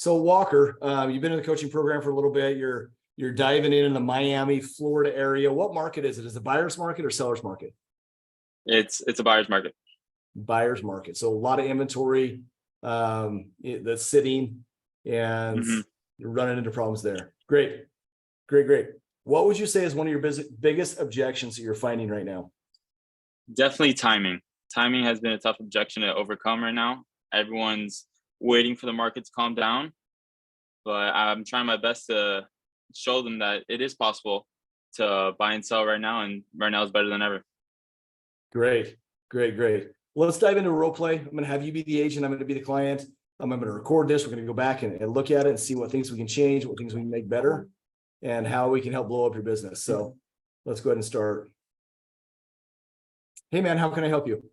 So Walker, you've been in the coaching program for a little bit. You're diving in the Miami, Florida area. What market is it? Is it buyer's market or seller's market? It's a buyer's market. Buyer's market. So a lot of inventory that's sitting, and you're running into problems there. Great. What would you say is one of your biggest objections that you're finding right now? Definitely timing. Timing has been a tough objection to overcome right now. Everyone's waiting for the market to calm down, but I'm trying my best to show them that it is possible to buy and sell right now, and right now is better than ever. Great. Well, let's dive into a role play. I'm going to have you be the agent. I'm going to be the client. I'm going to record this. We're going to go back and look at it and see what things we can change, what things we can make better, and how we can help blow up your business. So let's go ahead and start. Hey, man, how can I help you?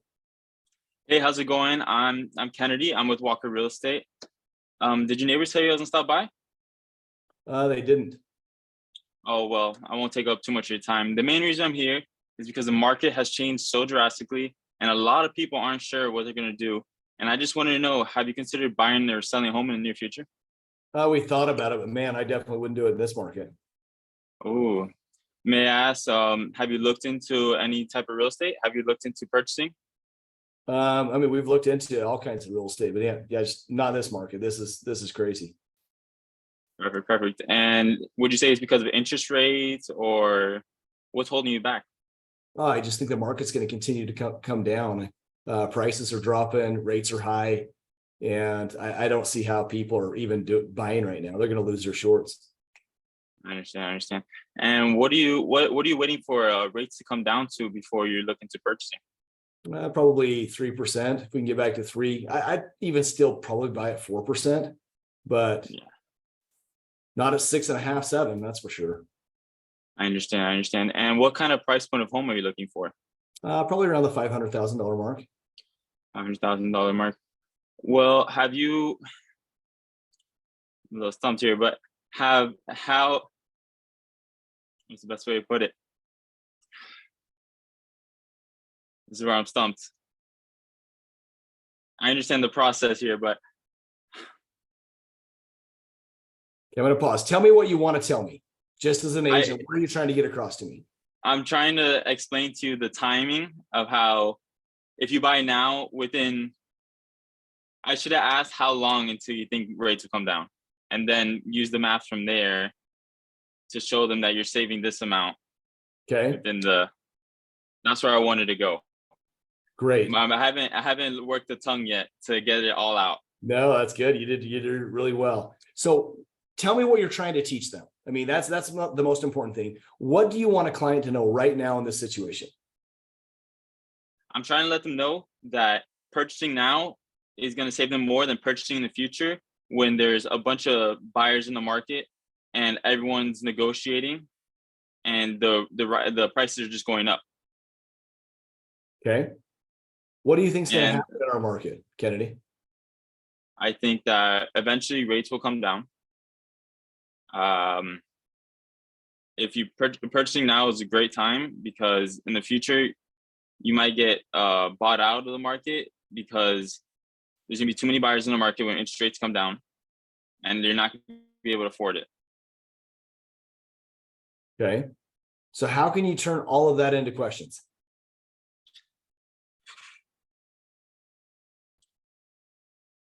Hey, how's it going? I'm Kennedy. I'm with Walker Real Estate. Did your neighbors tell you I wasn't stop by? They didn't. Oh, well, I won't take up too much of your time. The main reason I'm here is because the market has changed so drastically, and a lot of people aren't sure what they're going to do. And I just wanted to know, have you considered buying or selling a home in the near future? We thought about it, but man, I definitely wouldn't do it in this market. Oh, may I ask, have you looked into any type of real estate? Have you looked into purchasing? We've looked into all kinds of real estate, but yeah, just not this market. This is crazy. Perfect. And would you say it's because of interest rates, or what's holding you back? Oh, I just think the market's going to continue to come down. Prices are dropping, rates are high, and I don't see how people are even buying right now. They're going to lose their shorts. I understand. And what are you waiting for rates to come down to before you're looking to purchasing? Probably 3%. If we can get back to 3%, I'd even still probably buy at 4%, but yeah, not at 6.5%, 7%. That's for sure. I understand. And what kind of price point of home are you looking for? Probably around the $500,000 mark. $500,000 mark. Well, have you? I'm a little stumped here, but what's the best way to put it? This is where I'm stumped. I understand the process here, but I'm going to pause. Tell me what you want to tell me. Just as an agent, what are you trying to get across to me? I'm trying to explain to you the timing of how, if you buy now, I should have asked how long until you think rates will come down, and then use the math from there to show them that you're saving this amount. Okay. That's where I wanted to go. Great. I haven't worked the tongue yet to get it all out. No, that's good. You did really well. So tell me what you're trying to teach them. I mean, that's not the most important thing. What do you want a client to know right now in this situation? I'm trying to let them know that purchasing now is going to save them more than purchasing in the future, when there's a bunch of buyers in the market and everyone's negotiating and the prices are just going up. Okay. What do you think is going to happen in our market, Kennedy? I think that eventually rates will come down. If you purchasing now is a great time, because in the future you might get bought out of the market, because there's gonna be too many buyers in the market when interest rates come down, and you're not gonna be able to afford it. Okay. So how can you turn all of that into questions?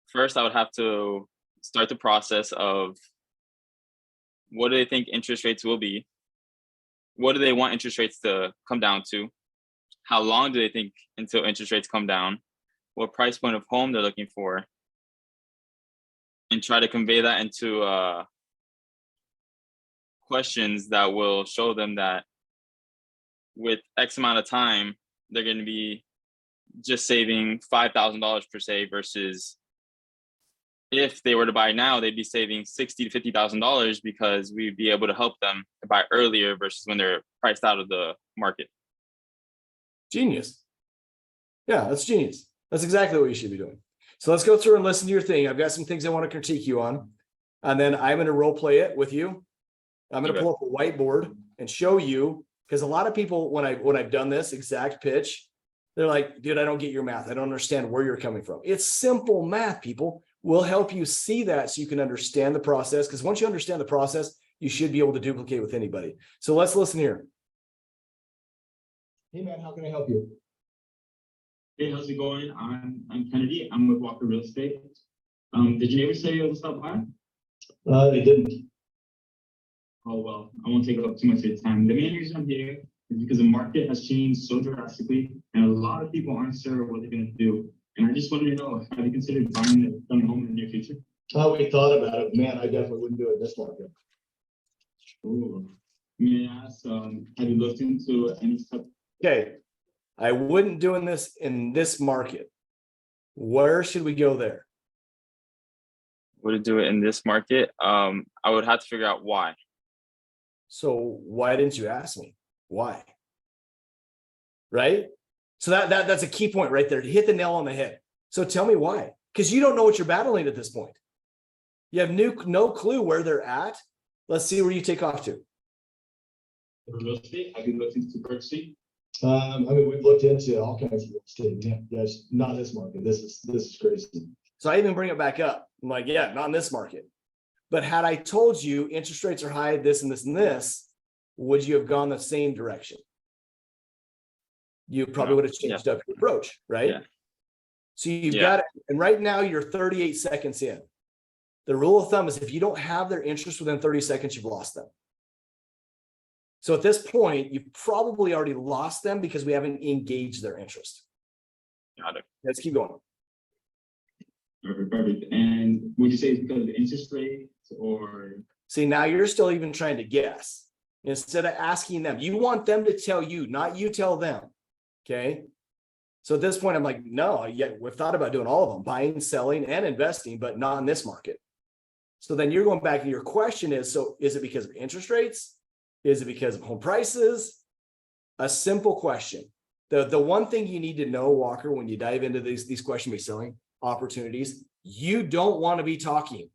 First, I would have to start the process of, what do they think interest rates will be? What do they want interest rates to come down to? How long do they think until interest rates come down? What price point of home they're looking for? And try to convey that into questions that will show them that with X amount of time, they're going to be just saving $5,000 per se, versus if they were to buy now, they'd be saving $60,000 to $50,000, because we'd be able to help them buy earlier versus when they're priced out of the market. Genius. Yeah, that's genius. That's exactly what you should be doing. So let's go through and listen to your thing. I've got some things I want to critique you on, and then I'm going to role play it with you. I'm going to pull up a whiteboard and show you, because a lot of people, when I've done this exact pitch, they're like, dude, I don't get your math. I don't understand where you're coming from. It's simple math, people. We'll help you see that so you can understand the process. Because once you understand the process, you should be able to duplicate with anybody. So let's listen here. Hey man, how can I help you? Hey, how's it going? I'm Kennedy. I'm with Walker Real Estate. Did your neighbor say you'll stop by? They didn't. Oh well, I won't take up too much of your time. The main reason I'm here is because the market has changed so drastically, and a lot of people aren't sure what they're gonna do. And I just wanted to know, have you considered buying a home in the near future? Oh, we thought about it. Man, I definitely wouldn't do it this market. Ooh. May I ask, have you looked into any type? Okay. I wouldn't doing this in this market. Where should we go there? Would it do it in this market? I would have to figure out why. So why didn't you ask me? Why? Right? So that's a key point right there. To hit the nail on the head. So tell me why. Because you don't know what you're battling at this point. You have no clue where they're at. Let's see where you take off to. Real estate? Have you looked into purchasing? I mean, we've looked into all kinds of real estate. Yeah, yes, not this market. This is crazy. So I even bring it back up. I'm like, yeah, not in this market. But had I told you interest rates are high, this and this and this, would you have gone the same direction? You probably would have changed up your approach, right? Yeah. So you've got it. And right now you're 38 seconds in. The rule of thumb is if you don't have their interest within 30 seconds, you've lost them. So at this point, you've probably already lost them because we haven't engaged their interest. Got it. Let's keep going. Perfect. And would you say it's because of the interest rates or? See, now you're still even trying to guess instead of asking them. You want them to tell you, not you tell them. Okay. So at this point, I'm like, no, yeah, we've thought about doing all of them, buying, selling, and investing, but not in this market. So then you're going back and your question is, so is it because of interest rates? Is it because of home prices? A simple question. The one thing you need to know, Walker, when you dive into these question-based selling opportunities, you don't want to be talking.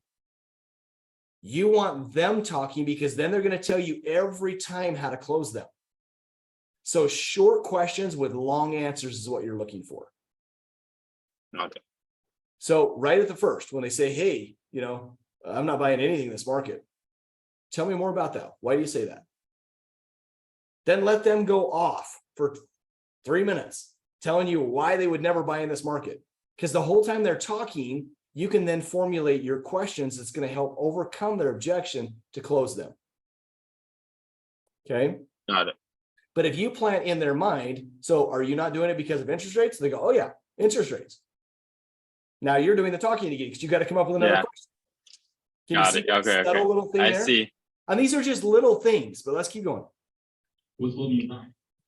You want them talking because then they're going to tell you every time how to close them. So short questions with long answers is what you're looking for. Okay. So right at the first, when they say, hey, I'm not buying anything in this market. Tell me more about that. Why do you say that? Then let them go off for 3 minutes telling you why they would never buy in this market. Because the whole time they're talking, you can then formulate your questions that's going to help overcome their objection to close them. Okay. Got it. But if you plant in their mind, so are you not doing it because of interest rates? They go, oh yeah, interest rates. Now you're doing the talking again because you got to come up with another question. Can Got you see it. that Okay. subtle little thing I there? see. And these are just little things, but let's keep going. What's holding you back?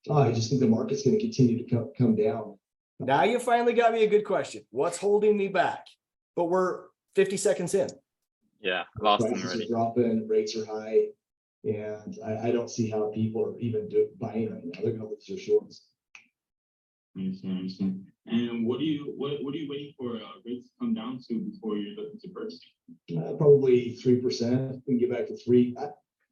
Oh, I just think the market's going to continue to come down. Now you finally got me a good question. What's holding me back? But we're 50 seconds in. Yeah, lost them Prices already. are dropping, rates are high, and I don't see how people are even buying right now. They're going to lose their shorts. I understand. And what are you waiting for rates to come down to before you're looking to purchase? Probably 3%. We can get back to 3.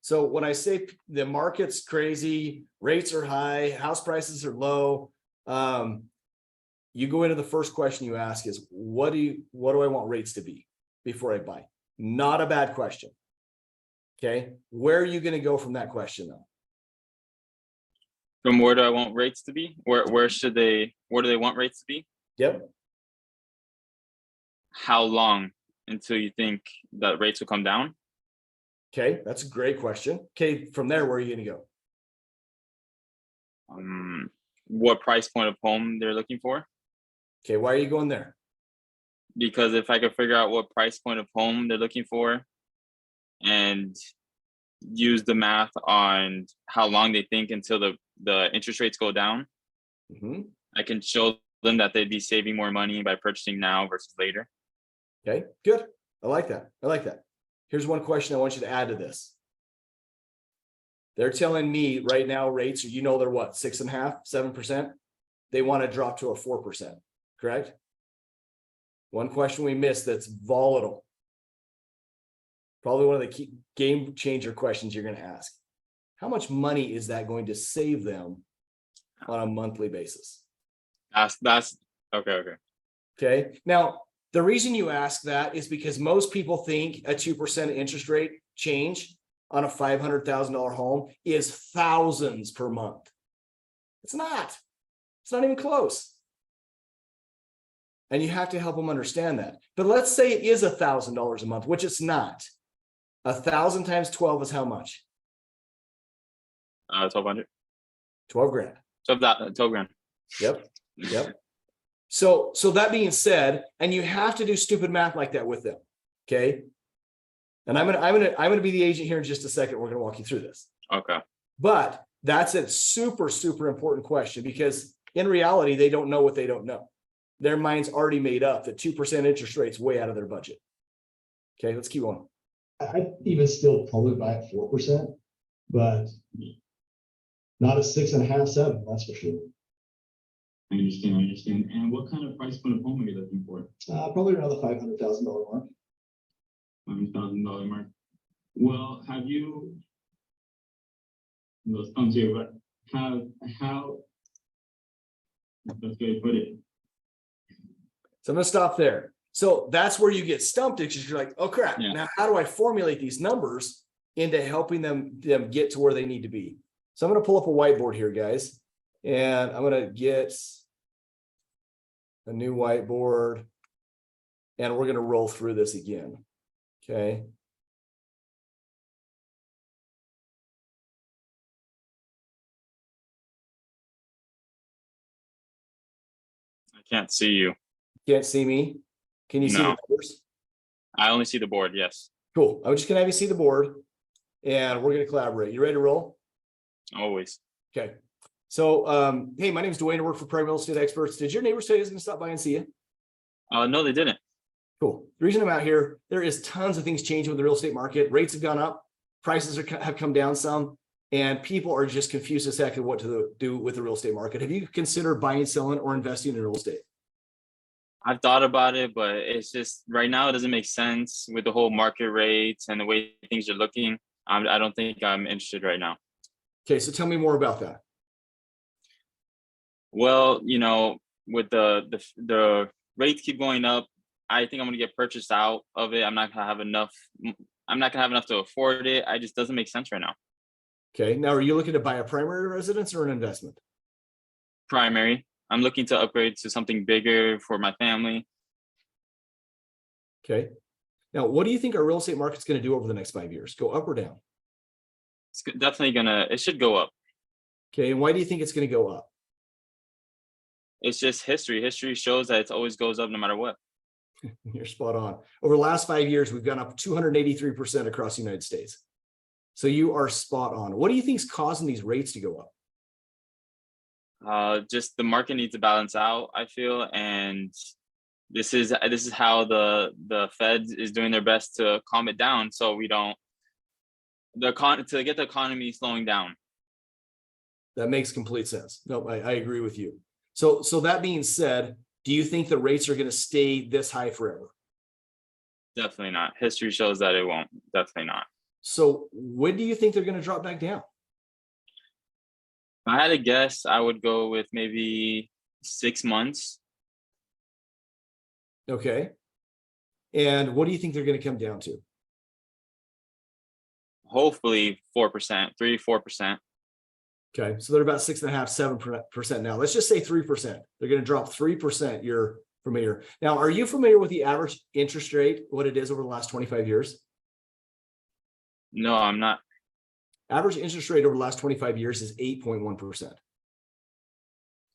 So when I say the market's crazy, rates are high, house prices are low, you go into the first question you ask is, what do I want rates to be before I buy? Not a bad question. Okay. Where are you going to go from that question though? From where do I want rates to be? Where do they want rates to be? Yep. How long until you think that rates will come down? Okay. That's a great question. Okay. From there, where are you going to go? What price point of home they're looking for? Okay. Why are you going there? Because if I could figure out what price point of home they're looking for and use the math on how long they think until the interest rates go down, I can show them that they'd be saving more money by purchasing now versus later. Okay, good. I like that. Here's one question I want you to add to this. They're telling me right now rates, they're what, 6.5%, 7%? They want to drop to a 4%, correct? One question we missed that's volatile. Probably one of the key game changer questions you're going to ask. How much money is that going to save them on a monthly basis? That's okay. Okay. Now, The reason you ask that is because most people think a 2% interest rate change on a $500,000 home is thousands per month. It's not. It's not even close. And you have to help them understand that. But let's say it is $1,000 a month, which it's not. 1,000 times 12 is how much? 1,200. 12 grand. 12 grand. Yep. Yep. So that being said, and you have to do stupid math like that with them. Okay. And I'm gonna be the agent here in just a second. We're gonna walk you through this. Okay. But that's a super, super important question, because in reality, they don't know what they don't know. Their mind's already made up that 2% interest rate's way out of their budget. Okay, let's keep going. I'd even still probably buy at 4%, but not at 6.5, 7, that's for sure. I understand. And what kind of price point of home are you looking for? Probably around the $500,000 mark. $500,000 mark. Well, have you? Let's come to you, but how? That's good to put it. So I'm gonna stop there. So that's where you get stumped, because you're like, oh crap, Yeah. Now how do I formulate these numbers into helping them get to where they need to be? So I'm gonna pull up a whiteboard here, guys, and I'm gonna get a new whiteboard, and we're gonna roll through this again. Okay. I can't see you. Can't see me? Can you see the No. numbers? I only see the board. Yes. Cool. I'm just gonna have you see the board, and we're gonna collaborate. You ready to roll? Always. Okay. So, hey, my name is Duane. I work for Prime Real Estate Experts. Did your neighbor say he's gonna stop by and see you? No, they didn't. Cool. The reason I'm out here, there is tons of things changing with the real estate market. Rates have gone up, prices have come down some, and people are just confused as heck of what to do with the real estate market. Have you considered buying, selling, or investing in real estate? I've thought about it, but it's just right now it doesn't make sense with the whole market rates and the way things are looking. I don't think I'm interested right now. Okay, so tell me more about that. Well, with the rates keep going up, I think I'm gonna get purchased out of it. I'm not gonna have enough to afford it. It just doesn't make sense right now. Okay, now are you looking to buy a primary residence or an investment? Primary. I'm looking to upgrade to something bigger for my family. Okay. Now, what do you think our real estate market's going to do over the next 5 years? Go up or down? It's definitely it should go up. Okay, and why do you think it's going to go up? It's just history. History shows that it always goes up no matter what. You're spot on. Over the last 5 years, we've gone up 283% across the United States. So you are spot on. What do you think is causing these rates to go up? Just the market needs to balance out, I feel, and this is how the Fed is doing their best to calm it down, so we don't to get the economy slowing down. That makes complete sense. No, I agree with you. So that being said, do you think the rates are going to stay this high forever? Definitely not. History shows that it won't. Definitely not. So when do you think they're going to drop back down? If I had to guess, I would go with maybe 6 months. Okay. And what do you think they're going to come down to? Hopefully 4%, 3-4%. Okay. So they're about 6.5, 7% now. Let's just say 3%. They're going to drop 3% year from year. Now, are you familiar with the average interest rate, what it is over the last 25 years? No, I'm not. Average interest rate over the last 25 years is 8.1%.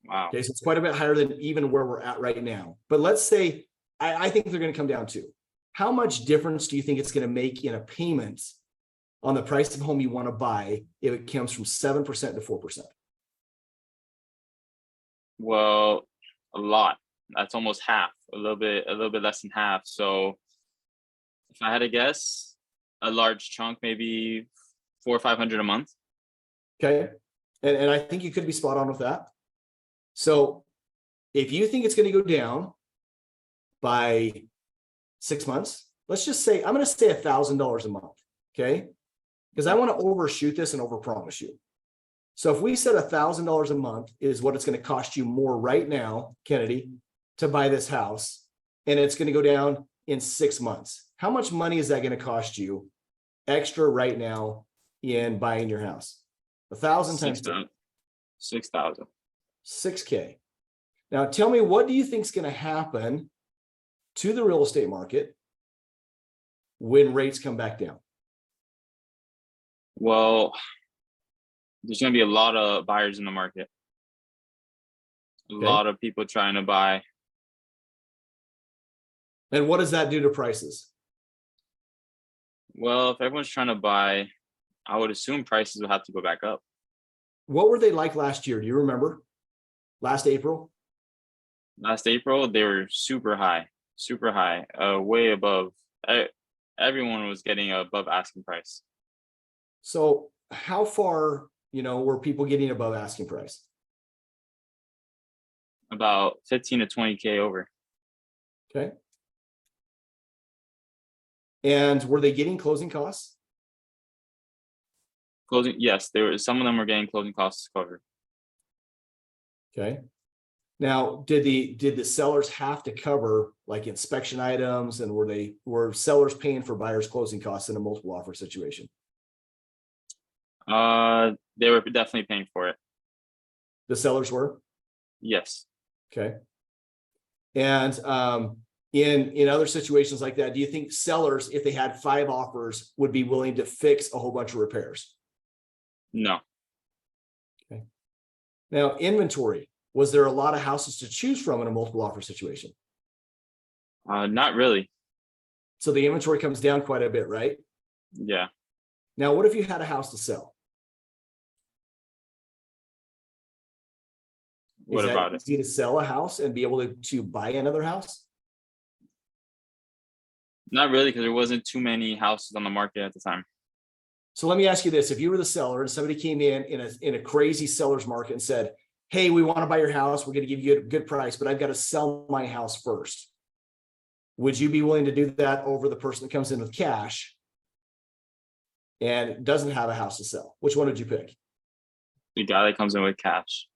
Wow. Okay, so it's quite a bit higher than even where we're at right now. But let's say, I think they're going to come down to, how much difference do you think it's going to make in a payment on the price of home you want to buy if it comes from 7% to 4%? Well, a lot. That's almost half, a little bit less than half. So if I had to guess, a large chunk, maybe $400 or $500 a month. Okay. And I think you could be spot on with that. So if you think it's going to go down by 6 months, let's just say, I'm going to say $1,000 a month. Okay. Because I want to overshoot this and overpromise you. So if we said $1,000 a month is what it's going to cost you more right now, Kennedy, to buy this house, and it's going to go down in 6 months. How much money is that going to cost you extra right now in buying your house? 1,000 times 10. 6,000. 6K. Now tell me, what do you think is going to happen to the real estate market when rates come back down? Well, there's going to be a lot of buyers in the market. A lot of people trying to buy. And what does that do to prices? Well, if everyone's trying to buy, I would assume prices will have to go back up. What were they like last year? Do you remember? Last April? Last April, they were super high, way above. Everyone was getting above asking price. So how far, were people getting above asking price? About 15 to 20K over. Okay. And were they getting closing costs? Closing, yes, some of them were getting closing costs covered. Okay. Now, did the sellers have to cover like inspection items, and were sellers paying for buyers' closing costs in a multiple offer situation? They were definitely paying for it. The sellers were? Yes. Okay. And in other situations like that, do you think sellers, if they had 5 offers, would be willing to fix a whole bunch of repairs? No. Okay. Now, inventory. Was there a lot of houses to choose from in a multiple offer situation? Not really. So the inventory comes down quite a bit, right? Yeah. Now, what if you had a house to sell? What about it? Easy to sell a house and be able to buy another house? Not really, because there wasn't too many houses on the market at the time. So let me ask you this. If you were the seller and somebody came in a crazy seller's market and said, hey, we want to buy your house, we're going to give you a good price, but I've got to sell my house first. Would you be willing to do that over the person that comes in with cash and doesn't have a house to sell? Which one would you pick? The guy that comes in with cash.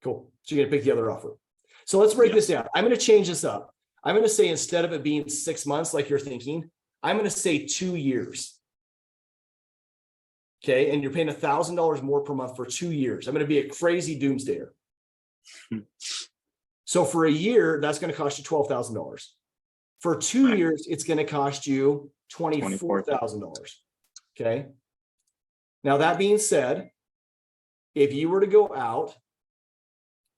Cool. So you're going to pick the other offer. So let's break this down. I'm going to change this up. I'm going to say, instead of it being 6 months like you're thinking, I'm going to say 2 years. Okay. And you're paying $1,000 more per month for 2 years. I'm going to be a crazy doomsdayer. So for a year, that's going to cost you $12,000. For 2 years, it's going to cost you $24,000. Okay. Now, that being said, if you were to go out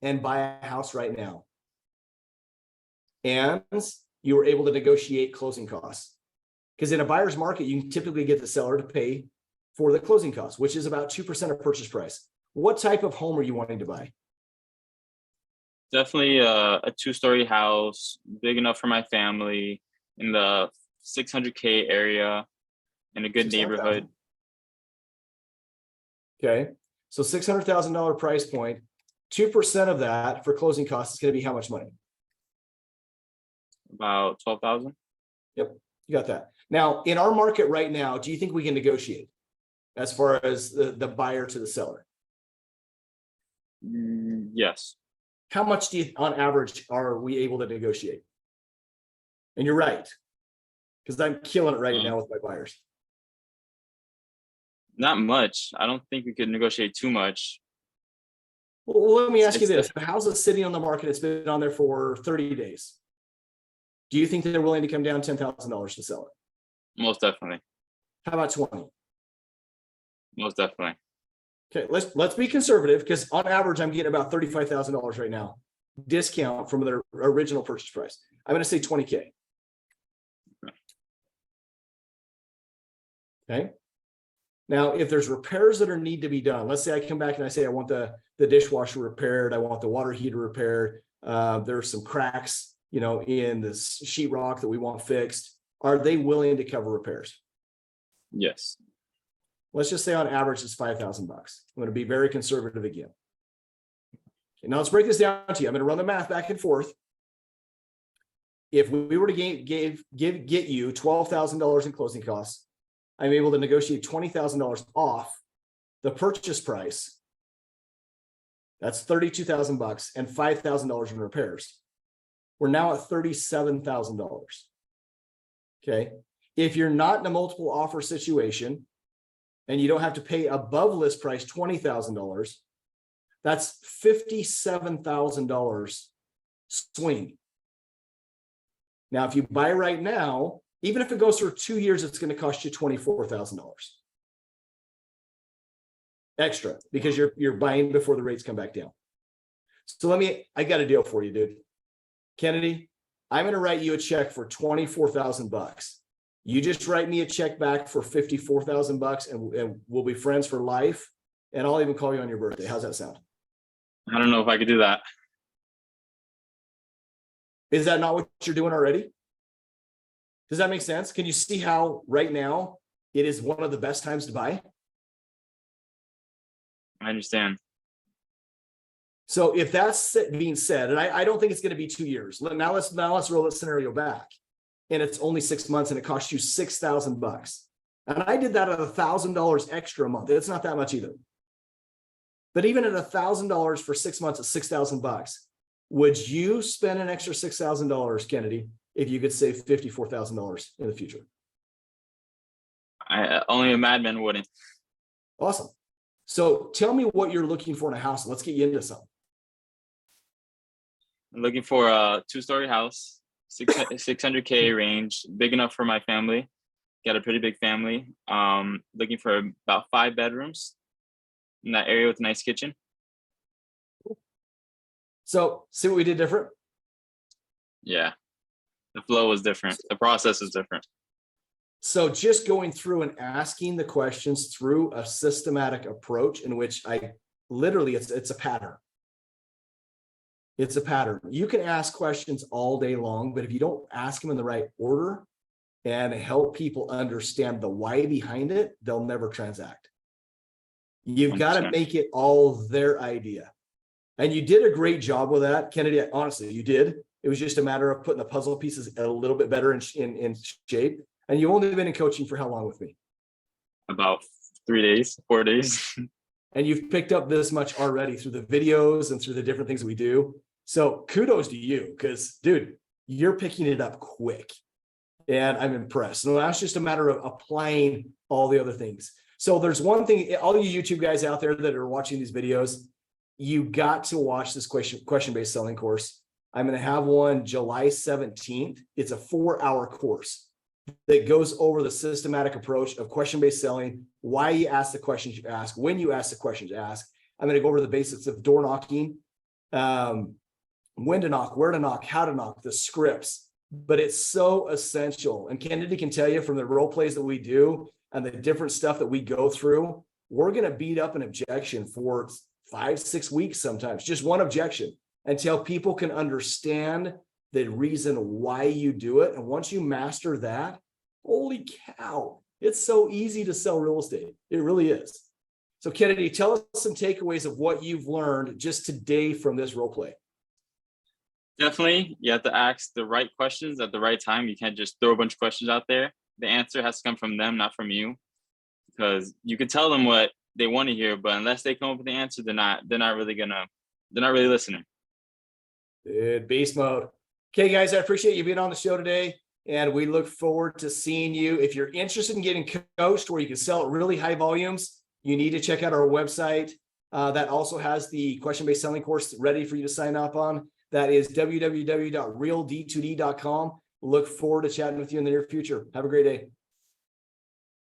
and buy a house right now, and you were able to negotiate closing costs, because in a buyer's market, you can typically get the seller to pay for the closing costs, which is about 2% of purchase price. What type of home are you wanting to buy? Definitely a 2-story house, big enough for my family, in the 600K area, in a good neighborhood. Okay, so $600,000 price point. 2% of that for closing costs is going to be how much money? About 12,000. Yep, you got that. Now, in our market right now, do you think we can negotiate as far as the buyer to the seller? Yes. How much do you, on average, are we able to negotiate? And you're right, because I'm killing it right now with my buyers. Not much. I don't think we could negotiate too much. Well, let me ask you this. If a house is sitting on the market, it's been on there for 30 days. Do you think that they're willing to come down $10,000 to sell it? Most definitely. How about 20? Most definitely. Okay, let's be conservative, because on average, I'm getting about $35,000 right now, discount from their original purchase price. I'm going to say 20K. Okay. Now, if there's repairs that need to be done, let's say I come back and I say I want the dishwasher repaired, I want the water heater repaired. There's some cracks, in the sheetrock that we want fixed. Are they willing to cover repairs? Yes. Let's just say on average it's $5,000. I'm going to be very conservative again. Okay, now let's break this down to you. I'm going to run the math back and forth. If we were to get you $12,000 in closing costs, I'm able to negotiate $20,000 off the purchase price. That's $32,000 and $5,000 in repairs. We're now at $37,000. Okay. If you're not in a multiple offer situation and you don't have to pay above list price $20,000, that's $57,000 swing. Now, if you buy right now, even if it goes for 2 years, it's going to cost you $24,000 extra because you're buying before the rates come back down. So I got a deal for you, dude. Kennedy, I'm going to write you a check for $24,000. You just write me a check back for $54,000 and we'll be friends for life. And I'll even call you on your birthday. How's that sound? I don't know if I could do that. Is that not what you're doing already? Does that make sense? Can you see how right now it is one of the best times to buy? I understand. So if that's being said, and I don't think it's going to be 2 years. Now let's roll that scenario back. And it's only 6 months and it costs you $6,000. And I did that at $1,000 extra a month. It's not that much either. But even at $1,000 for 6 months at $6,000, would you spend an extra $6,000, Kennedy, if you could save $54,000 in the future? Only a madman wouldn't. Awesome. So tell me what you're looking for in a house. Let's get you into some. I'm looking for a 2-story house, 600K range, big enough for my family. Got a pretty big family. Looking for about 5 bedrooms in that area with a nice kitchen. So see what we did different? Yeah. The flow was different. The process is different. So just going through and asking the questions through a systematic approach in which I literally, it's a pattern. It's a pattern. You can ask questions all day long, but if you don't ask them in the right order and help people understand the why behind it, they'll never transact. You've got to make it all their idea. And you did a great job with that, Kennedy. Honestly, you did. It was just a matter of putting the puzzle pieces a little bit better in shape. And you've only been in coaching for how long with me? About 3 days, 4 days. And you've picked up this much already through the videos and through the different things we do. So kudos to you, because dude, you're picking it up quick. And I'm impressed. So that's just a matter of applying all the other things. So there's one thing, all you YouTube guys out there that are watching these videos, you got to watch this question-based selling course. I'm going to have one July 17th. It's a 4-hour course that goes over the systematic approach of question-based selling, why you ask the questions you ask, when you ask the questions you ask. I'm going to go over the basics of door knocking, when to knock, where to knock, how to knock, the scripts. But it's so essential. And Kennedy can tell you from the role plays that we do and the different stuff that we go through, we're going to beat up an objection for 5-6 weeks sometimes, just one objection, until people can understand the reason why you do it. And once you master that, holy cow, it's so easy to sell real estate. It really is. So Kennedy, tell us some takeaways of what you've learned just today from this role play. Definitely, you have to ask the right questions at the right time. You can't just throw a bunch of questions out there. The answer has to come from them, not from you, because you can tell them what they want to hear, but unless they come up with the answer, they're not really listening. Dude, beast mode. Okay, guys, I appreciate you being on the show today, and we look forward to seeing you. If you're interested in getting coached where you can sell at really high volumes, you need to check out our website. That also has the question-based selling course ready for you to sign up on. That is www.reald2d.com. Look forward to chatting with you in the near future. Have a great day.